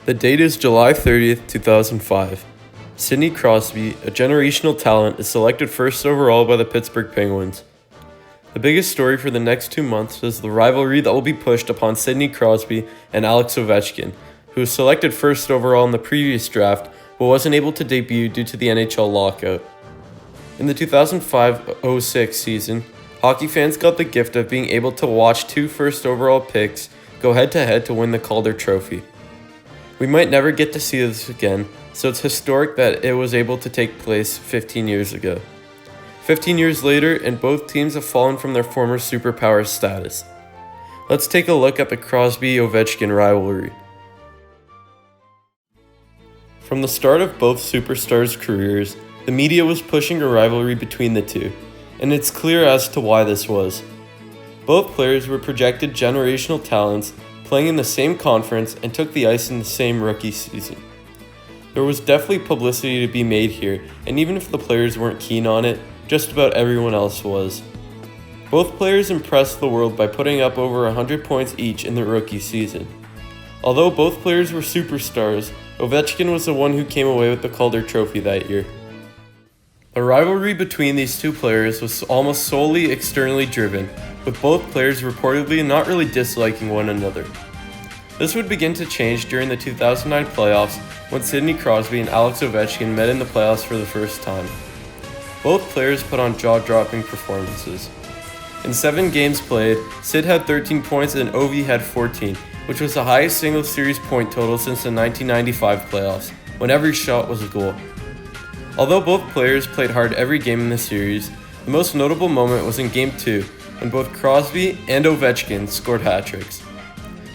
The date is July 30th, 2005. Sidney Crosby, a generational talent, is selected first overall by the Pittsburgh Penguins. The biggest story for the next 2 months is the rivalry that will be pushed upon Sidney Crosby and Alex Ovechkin, who was selected first overall in the previous draft but wasn't able to debut due to the NHL lockout. In the 2005-06 season, hockey fans got the gift of being able to watch 2 first overall picks go head-to-head to win the Calder trophy. We might never get to see this again, so it's historic that it was able to take place 15 years ago. 15 years later, and both teams have fallen from their former superpower status. Let's take a look at the Crosby-Ovechkin rivalry. From the start of both superstars' careers, the media was pushing a rivalry between the two, and it's clear as to why this was. Both players were projected generational talents, playing in the same conference and took the ice in the same rookie season. There was definitely publicity to be made here, and even if the players weren't keen on it, just about everyone else was. Both players impressed the world by putting up over 100 points each in the rookie season. Although both players were superstars, Ovechkin was the one who came away with the Calder trophy that year. The rivalry between these two players was almost solely externally driven, with both players reportedly not really disliking one another. This would begin to change during the 2009 playoffs when Sidney Crosby and Alex Ovechkin met in the playoffs for the first time. Both players put on jaw-dropping performances. In 7 games played, Sid had 13 points and Ovi had 14, which was the highest single series point total since the 1995 playoffs, when every shot was a goal. Although both players played hard every game in the series, the most notable moment was in Game 2, when both Crosby and Ovechkin scored hat-tricks.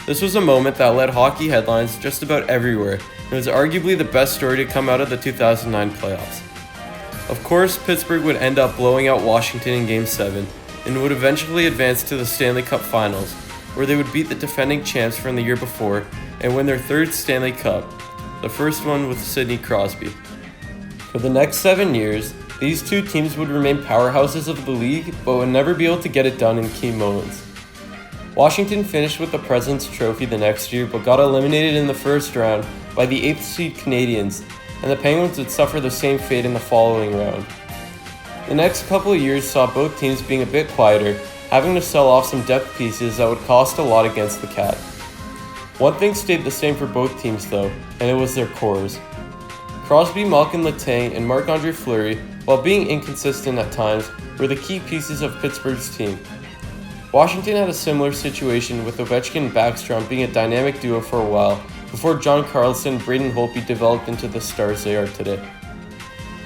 This was a moment that led hockey headlines just about everywhere, and was arguably the best story to come out of the 2009 playoffs. Of course, Pittsburgh would end up blowing out Washington in Game 7, and would eventually advance to the Stanley Cup Finals, where they would beat the defending champs from the year before, and win their 3rd Stanley Cup, the first one with Sidney Crosby. For the next 7 years, these two teams would remain powerhouses of the league, but would never be able to get it done in key moments. Washington finished with the President's Trophy the next year, but got eliminated in the first round by the 8th seed Canadiens, and the Penguins would suffer the same fate in the following round. The next couple of years saw both teams being a bit quieter, having to sell off some depth pieces that would cost a lot against the Cap. One thing stayed the same for both teams though, and it was their cores. Crosby, Malkin Letang, and Marc-Andre Fleury, while being inconsistent at times, were the key pieces of Pittsburgh's team. Washington had a similar situation, with Ovechkin and Backstrom being a dynamic duo for a while, before John Carlson and Braden Holtby developed into the stars they are today.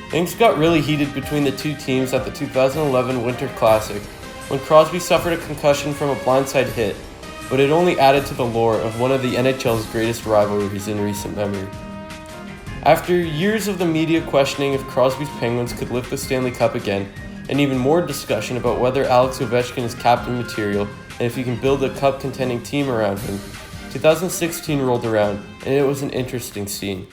Things got really heated between the two teams at the 2011 Winter Classic, when Crosby suffered a concussion from a blindside hit, but it only added to the lore of one of the NHL's greatest rivalries in recent memory. After years of the media questioning if Crosby's Penguins could lift the Stanley Cup again, and even more discussion about whether Alex Ovechkin is captain material and if you can build a cup-contending team around him, 2016 rolled around, and it was an interesting scene.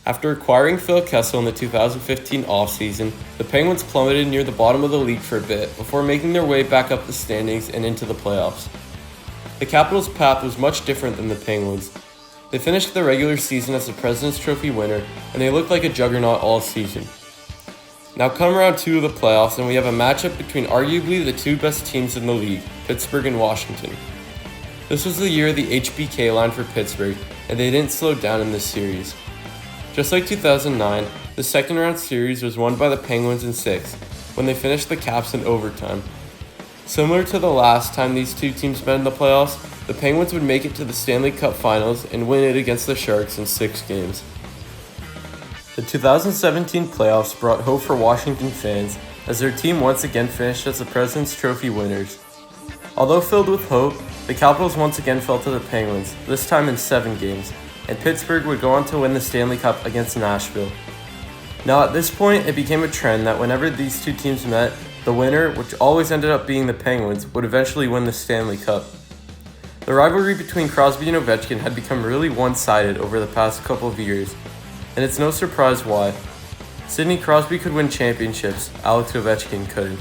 After acquiring Phil Kessel in the 2015 offseason, the Penguins plummeted near the bottom of the league for a bit before making their way back up the standings and into the playoffs. The Capitals' path was much different than the Penguins. They finished the regular season as the President's Trophy winner, and they looked like a juggernaut all season. Now come round 2 of the playoffs, and we have a matchup between arguably the 2 best teams in the league, Pittsburgh and Washington. This was the year of the HBK line for Pittsburgh, and they didn't slow down in this series. Just like 2009, the second round series was won by the Penguins in 6, when they finished the Caps in overtime. Similar to the last time these two teams met in the playoffs, the Penguins would make it to the Stanley Cup Finals and win it against the Sharks in 6 games. The 2017 playoffs brought hope for Washington fans, as their team once again finished as the President's Trophy winners. Although filled with hope, the Capitals once again fell to the Penguins, this time in 7 games, and Pittsburgh would go on to win the Stanley Cup against Nashville. Now at this point, it became a trend that whenever these two teams met, the winner, which always ended up being the Penguins, would eventually win the Stanley Cup. The rivalry between Crosby and Ovechkin had become really one-sided over the past couple of years, and it's no surprise why. Sidney Crosby could win championships, Alex Ovechkin couldn't.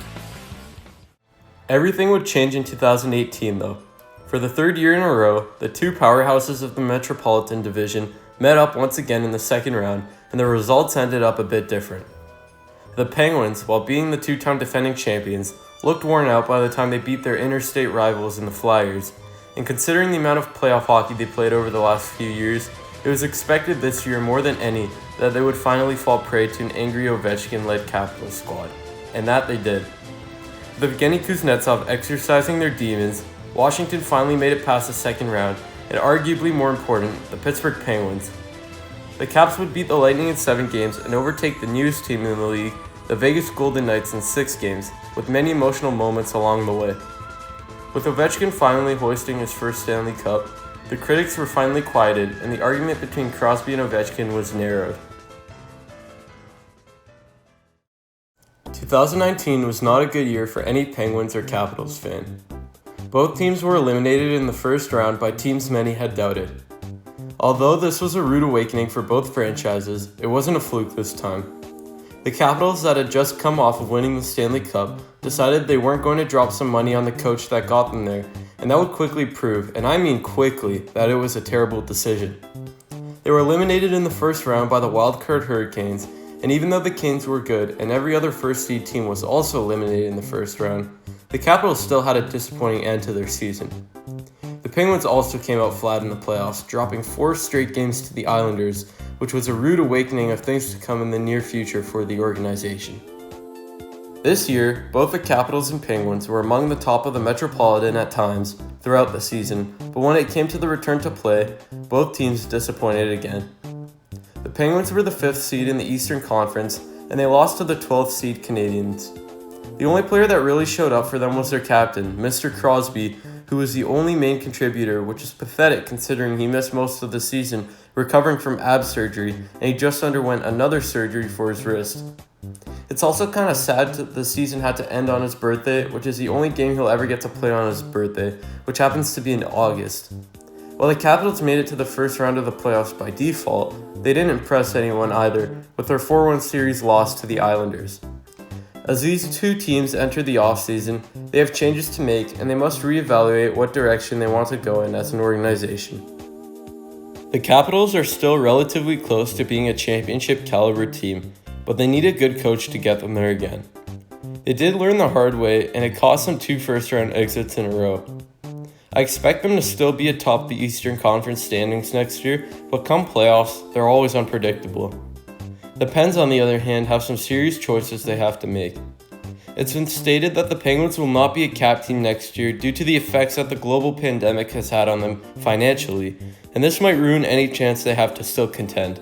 Everything would change in 2018 though. For the third year in a row, the two powerhouses of the Metropolitan Division met up once again in the second round, and the results ended up a bit different. The Penguins, while being the two-time defending champions, looked worn out by the time they beat their interstate rivals in the Flyers, and considering the amount of playoff hockey they played over the last few years, it was expected this year more than any that they would finally fall prey to an angry Ovechkin-led Capitals squad, and that they did. With Evgeny Kuznetsov exercising their demons, Washington finally made it past the second round, and arguably more important, the Pittsburgh Penguins. The Caps would beat the Lightning in 7 games and overtake the newest team in the league, the Vegas Golden Knights, in 6 games, with many emotional moments along the way. With Ovechkin finally hoisting his first Stanley Cup, the critics were finally quieted and the argument between Crosby and Ovechkin was narrowed. 2019 was not a good year for any Penguins or Capitals fan. Both teams were eliminated in the first round by teams many had doubted. Although this was a rude awakening for both franchises, it wasn't a fluke this time. The Capitals, that had just come off of winning the Stanley Cup, decided they weren't going to drop some money on the coach that got them there, and that would quickly prove, and I mean quickly, that it was a terrible decision. They were eliminated in the first round by the wildcard Hurricanes, and even though the Kings were good and every other first seed team was also eliminated in the first round, the Capitals still had a disappointing end to their season. The Penguins also came out flat in the playoffs, dropping 4 straight games to the Islanders, which was a rude awakening of things to come in the near future for the organization. This year, both the Capitals and Penguins were among the top of the Metropolitan at times throughout the season, but when it came to the return to play, both teams disappointed again. The Penguins were the 5th seed in the Eastern Conference, and they lost to the 12th seed Canadiens. The only player that really showed up for them was their captain, Mr. Crosby, who was the only main contributor, which is pathetic considering he missed most of the season recovering from abs surgery, and he just underwent another surgery for his wrist. It's also kind of sad that the season had to end on his birthday, which is the only game he'll ever get to play on his birthday, which happens to be in August. While the Capitals made it to the first round of the playoffs by default, they didn't impress anyone either, with their 4-1 series loss to the Islanders. As these two teams enter the offseason, they have changes to make and they must reevaluate what direction they want to go in as an organization. The Capitals are still relatively close to being a championship caliber team, but they need a good coach to get them there again. They did learn the hard way, and it cost them 2 first-round exits in a row. I expect them to still be atop the Eastern Conference standings next year, but come playoffs, they're always unpredictable. The Pens, on the other hand, have some serious choices they have to make. It's been stated that the Penguins will not be a cap team next year due to the effects that the global pandemic has had on them financially, and this might ruin any chance they have to still contend.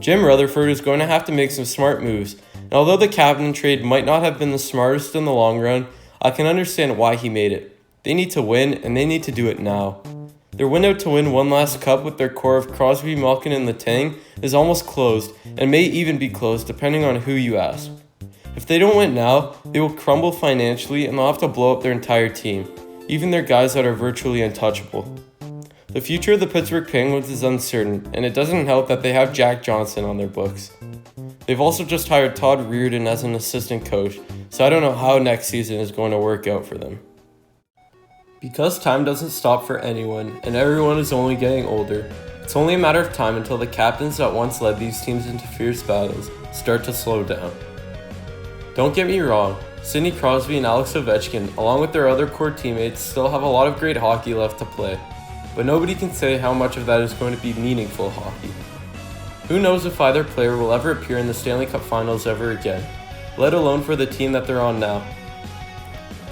Jim Rutherford is going to have to make some smart moves, and although the captain trade might not have been the smartest in the long run, I can understand why he made it. They need to win, and they need to do it now. Their window to win one last cup with their core of Crosby, Malkin, and Letang is almost closed, and may even be closed depending on who you ask. If they don't win now, they will crumble financially and they'll have to blow up their entire team, even their guys that are virtually untouchable. The future of the Pittsburgh Penguins is uncertain, and it doesn't help that they have Jack Johnson on their books. They've also just hired Todd Reardon as an assistant coach, so I don't know how next season is going to work out for them. Because time doesn't stop for anyone, and everyone is only getting older, it's only a matter of time until the captains that once led these teams into fierce battles start to slow down. Don't get me wrong, Sidney Crosby and Alex Ovechkin, along with their other core teammates, still have a lot of great hockey left to play, but nobody can say how much of that is going to be meaningful hockey. Who knows if either player will ever appear in the Stanley Cup Finals ever again, let alone for the team that they're on now.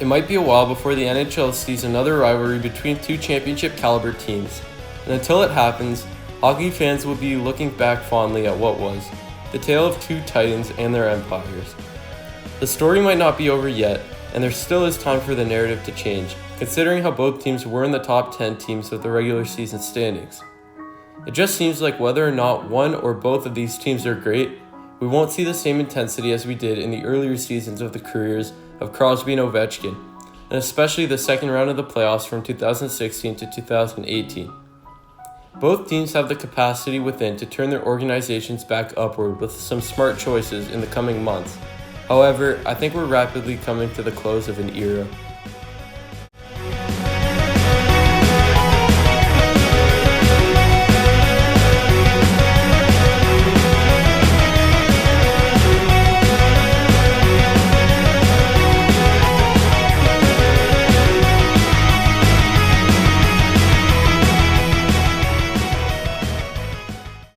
It might be a while before the NHL sees another rivalry between two championship caliber teams, and until it happens, hockey fans will be looking back fondly at what was, the tale of two titans and their empires. The story might not be over yet, and there still is time for the narrative to change, considering how both teams were in the top 10 teams of the regular season standings. It just seems like whether or not one or both of these teams are great, we won't see the same intensity as we did in the earlier seasons of the careers of Crosby and Ovechkin, and especially the second round of the playoffs from 2016 to 2018. Both teams have the capacity within to turn their organizations back upward with some smart choices in the coming months. However, I think we're rapidly coming to the close of an era.